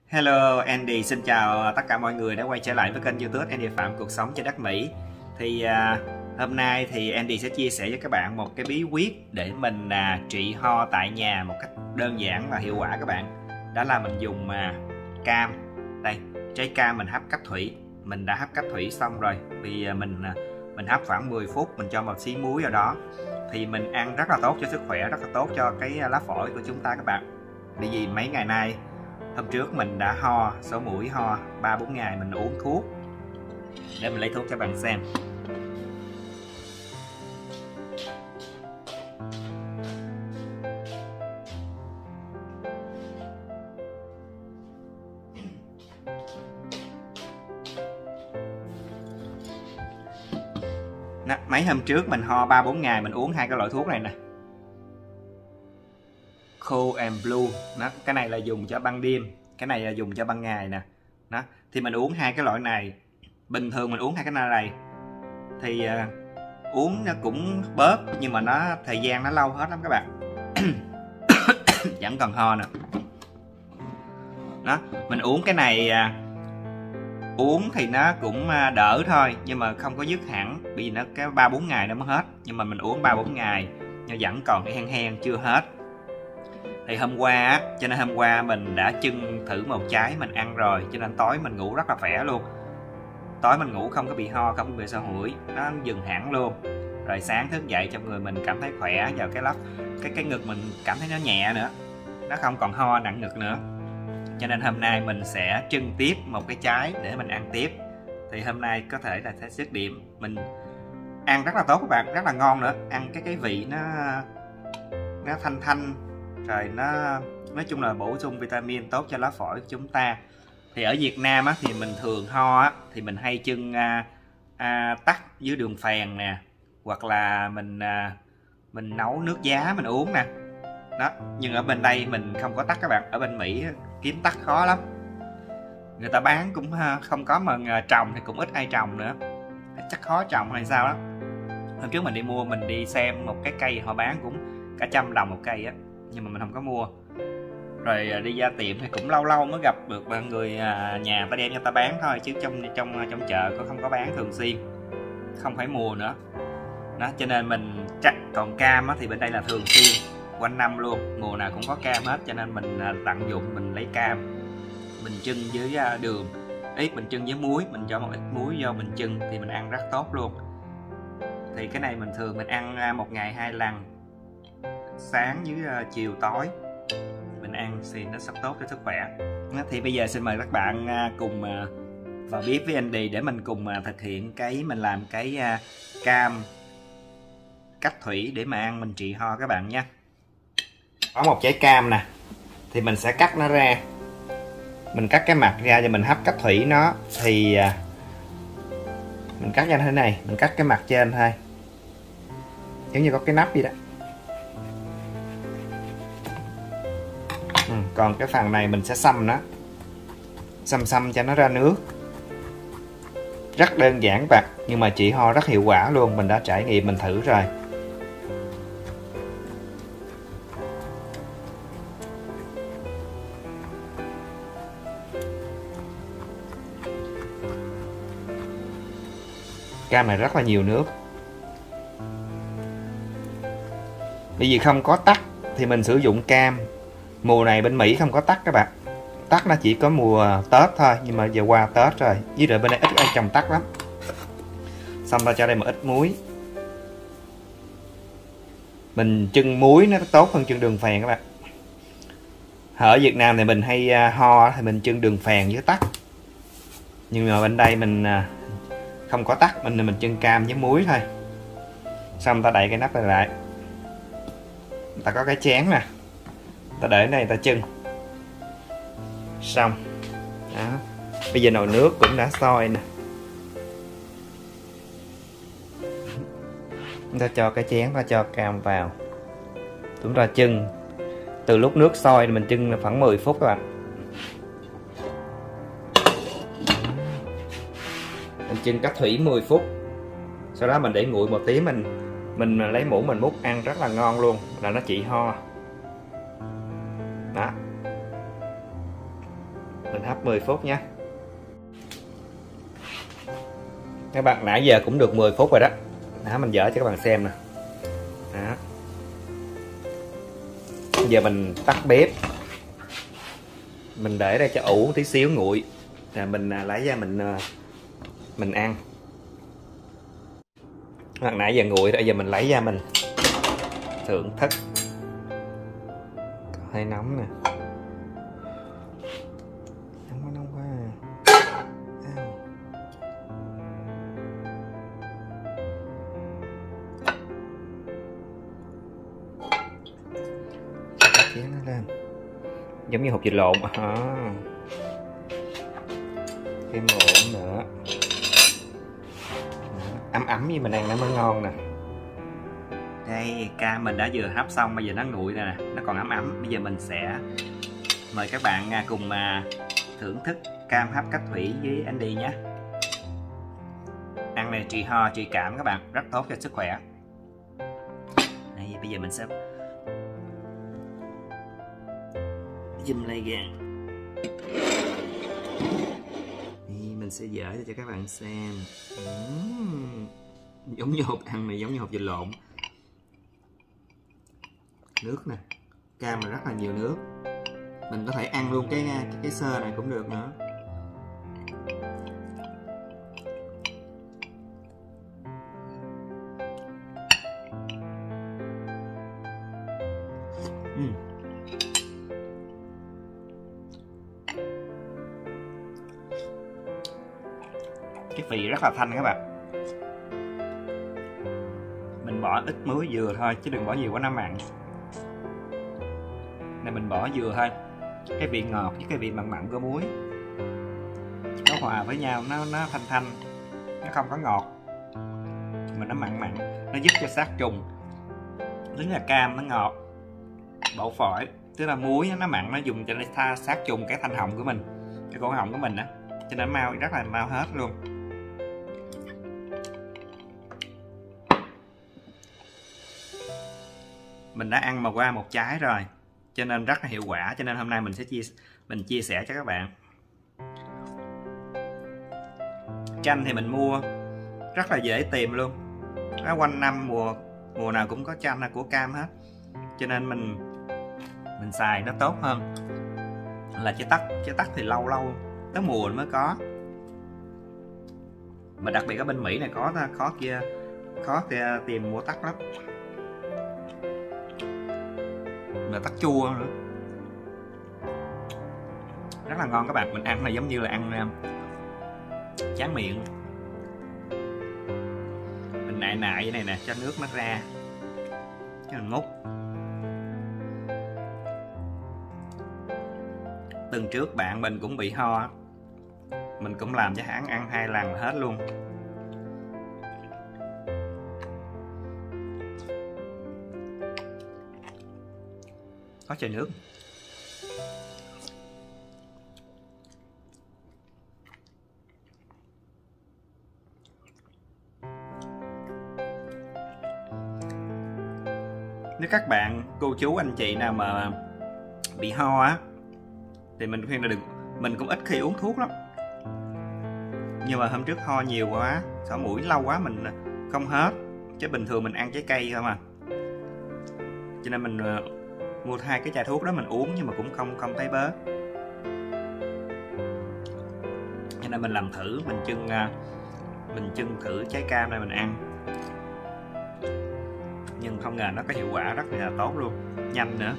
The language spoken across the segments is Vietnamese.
Hello Andy, xin chào tất cả mọi người đã quay trở lại với kênh YouTube Andy Phạm Cuộc Sống trên đất Mỹ. Hôm nay thì Andy sẽ chia sẻ với các bạn một cái bí quyết để mình trị ho tại nhà một cách đơn giản và hiệu quả các bạn. Đó là mình dùng cam. Đây, trái cam mình hấp cách thủy. Mình đã hấp cách thủy xong rồi. Vì mình hấp khoảng 10 phút, mình cho một xí muối vào đó. Thì mình ăn rất là tốt cho sức khỏe, rất là tốt cho cái lá phổi của chúng ta các bạn. Bởi vì mấy ngày nay, hôm trước mình đã ho, sổ mũi ho 3-4 ngày mình uống thuốc. Để mình lấy thuốc cho bạn xem. Mấy hôm trước mình ho 3-4 ngày mình uống hai cái loại thuốc này nè. Cold and Blue. Cái này là dùng cho ban đêm, cái này là dùng cho ban ngày nè. Thì mình uống hai cái loại này. Bình thường mình uống hai cái này thì uống nó cũng bớt, nhưng mà thời gian nó lâu hết lắm các bạn. Vẫn còn ho nè. Mình uống cái này uống thì nó cũng đỡ thôi, nhưng mà không có dứt hẳn, vì nó cái 3-4 ngày nó mới hết. Nhưng mà mình uống 3-4 ngày nhưng vẫn còn cái hen chưa hết. Thì hôm qua cho nên hôm qua mình đã chưng thử một trái mình ăn rồi, cho nên tối mình ngủ rất là khỏe luôn. Tối mình ngủ không có bị ho, không có bị sổ mũi, nó dừng hẳn luôn. Rồi sáng thức dậy trong người mình cảm thấy khỏe, vào cái ngực mình cảm thấy nó nhẹ nữa, nó không còn ho nặng ngực nữa. Cho nên hôm nay mình sẽ trưng tiếp một cái trái để mình ăn tiếp. Thì hôm nay có thể là sẽ dứt điểm. Mình ăn rất là tốt các bạn, rất là ngon nữa. Ăn cái vị nó thanh, rồi nó nói chung là bổ sung vitamin tốt cho lá phổi của chúng ta. Thì ở Việt Nam thì mình thường ho thì mình hay chưng tắc dưới đường phèn nè, hoặc là mình nấu nước giá mình uống nè. Nhưng ở bên đây mình không có tắc các bạn. Ở bên Mỹ kiếm tắc khó lắm, người ta bán cũng không có, mà trồng thì cũng ít ai trồng nữa, chắc khó trồng hay sao đó. Hôm trước mình đi mua, mình đi xem một cái cây họ bán cũng cả 100 đồng một cây nhưng mà mình không có mua. Rồi đi ra tiệm thì cũng lâu lâu mới gặp được người nhà ta đem cho ta bán thôi, chứ trong chợ có không có bán thường xuyên, không phải mua nữa. Cho nên mình chắc còn cam thì bên đây là thường xuyên, quanh năm luôn, mùa nào cũng có cam hết. Cho nên mình tận dụng, mình lấy cam mình chưng với đường, mình chưng với muối, mình cho một ít muối vô mình chưng thì mình ăn rất tốt luôn. Thì cái này mình thường mình ăn một ngày 2 lần, sáng với chiều tối mình ăn thì nó rất tốt cho sức khỏe. Thì bây giờ xin mời các bạn cùng vào bếp với Andy để mình cùng thực hiện mình làm cái cam cách thủy để mà ăn mình trị ho các bạn nha. Có một trái cam nè, thì mình sẽ cắt nó ra, mình cắt cái mặt ra và mình hấp cách thủy nó. Thì mình cắt ra thế này, mình cắt cái mặt trên thôi, giống như có cái nắp gì đó. Còn cái phần này mình sẽ xăm nó, xăm cho nó ra nước. Rất đơn giản bạn, nhưng mà trị ho rất hiệu quả luôn. Mình đã trải nghiệm, mình thử rồi. Cam này rất là nhiều nước. Bởi vì không có tắc thì mình sử dụng cam. Mùa này bên Mỹ không có tắc các bạn. Tắc nó chỉ có mùa Tết thôi, nhưng mà giờ qua Tết rồi. Với lại bên đây ít ai trồng tắc lắm. Xong ta cho đây một ít muối. Mình chưng muối nó tốt hơn chưng đường phèn các bạn. Ở Việt Nam thì mình hay ho thì mình chưng đường phèn với tắc. Nhưng mà bên đây mình không có tắc, mình chưng cam với muối thôi. Xong ta đậy cái nắp này lại. Ta có cái chén nè, ta để đây ta chưng. Xong đó. Bây giờ nồi nước cũng đã sôi nè, chúng ta cho cái chén, ta cho cam vào, chúng ta chưng. Từ lúc nước sôi mình chưng khoảng 10 phút các bạn. Mình chưng cách thủy 10 phút. Sau đó mình để nguội một tí, mình lấy muỗng mình múc ăn rất là ngon luôn, là nó trị ho. Đó. Mình hấp 10 phút nha. Các bạn, nãy giờ cũng được 10 phút rồi đó. Đó, mình dở cho các bạn xem nè. Đó. Bây giờ mình tắt bếp. Mình để đây cho ủ tí xíu nguội. Rồi mình lấy ra mình ăn. Nãy giờ nguội rồi, giờ mình lấy ra mình thưởng thức. Hơi nóng nè. Nóng quá à. Chén nó lên giống như hột vịt lộn. Thêm muỗng nữa. Ấm ấm như mình ăn nó mới ngon nè. Đây, cam mình đã vừa hấp xong, bây giờ nó nguội nè, nó còn ấm ấm. Bây giờ mình sẽ mời các bạn cùng thưởng thức cam hấp cách thủy với Andy nhé. Ăn này trị ho, trị cảm các bạn, rất tốt cho sức khỏe. Đây, bây giờ mình sẽ zoom lại ra. Mình sẽ dở cho các bạn xem. Giống như hột ăn này, giống như hột vịt lộn. Nước nè, cam là rất là nhiều nước. Mình có thể ăn luôn cái sơ này cũng được nữa. Cái vị rất là thanh các bạn. Mình bỏ ít muối vừa thôi chứ đừng bỏ nhiều quá nó mặn. Này mình bỏ vừa thôi. Cái vị ngọt với cái vị mặn mặn của muối nó hòa với nhau, nó thanh thanh, nó không có ngọt mà nó mặn mặn, nó giúp cho sát trùng. Thứ là cam nó ngọt, bổ phổi, tức là muối nó mặn, nó dùng cho để sát trùng cái thanh họng của mình, cái cổ họng của mình á, cho nên mau rất là mau hết luôn. Mình đã ăn mà qua một trái rồi cho nên rất là hiệu quả, cho nên hôm nay mình sẽ chia sẻ cho các bạn. Chanh thì mình mua rất là dễ tìm luôn, nó quanh năm mùa nào cũng có chanh của cam hết, cho nên mình xài nó tốt hơn là trái tắc thì lâu tới mùa mới có, mà đặc biệt ở bên Mỹ này có khó kia tìm mua tắc lắm, là tắc chua nữa, rất là ngon các bạn. Mình ăn là giống như là ăn tráng miệng. Mình nại vậy này nè, cho nước nó ra, cho mình múc. Tuần trước bạn mình cũng bị ho, mình cũng làm cho hắn ăn 2 lần hết luôn. Có chai nước. Nếu các bạn, cô chú, anh chị nào mà bị ho á thì mình khuyên là mình cũng ít khi uống thuốc lắm. Nhưng mà hôm trước ho nhiều quá, sổ mũi lâu quá mình không hết. Chứ bình thường mình ăn trái cây thôi mà. Cho nên mình mua 2 cái chai thuốc đó mình uống nhưng mà cũng không thấy bớt. Cho nên mình làm thử, mình chưng thử trái cam này mình ăn. Nhưng không ngờ nó có hiệu quả rất là tốt luôn, nhanh nữa.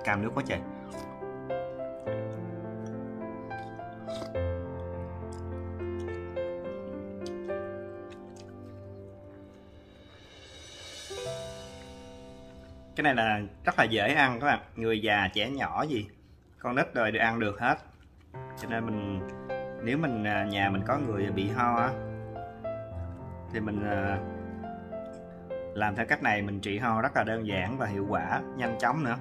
Cam nước quá trời. Cái này là rất là dễ ăn các bạn, người già trẻ nhỏ gì con nít rồi đều ăn được hết. Cho nên nếu nhà mình có người bị ho á thì mình làm theo cách này, mình trị ho rất là đơn giản và hiệu quả, nhanh chóng nữa.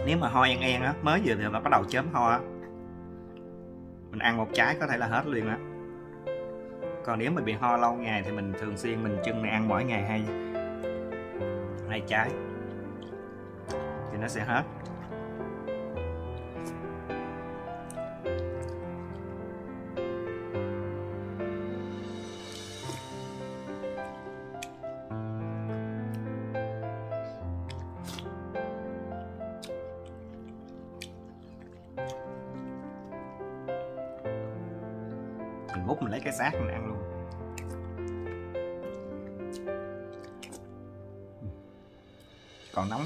Nếu mà ho en á, mới vừa thì mà bắt đầu chớm ho á, mình ăn một trái có thể là hết liền á. Còn nếu mình bị ho lâu ngày thì mình thường xuyên mình chưng này ăn mỗi ngày hai trái thì nó sẽ hết. Mình múc mình lấy cái xác mình ăn luôn. Còn nóng.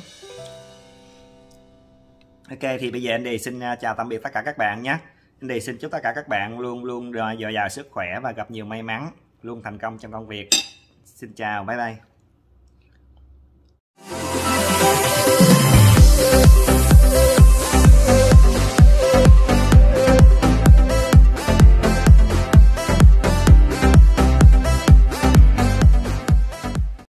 Ok, thì bây giờ anh Đi xin chào tạm biệt tất cả các bạn nhé. Anh Đi xin chúc tất cả các bạn luôn luôn dồi dào sức khỏe và gặp nhiều may mắn, luôn thành công trong công việc. Xin chào, bye bye.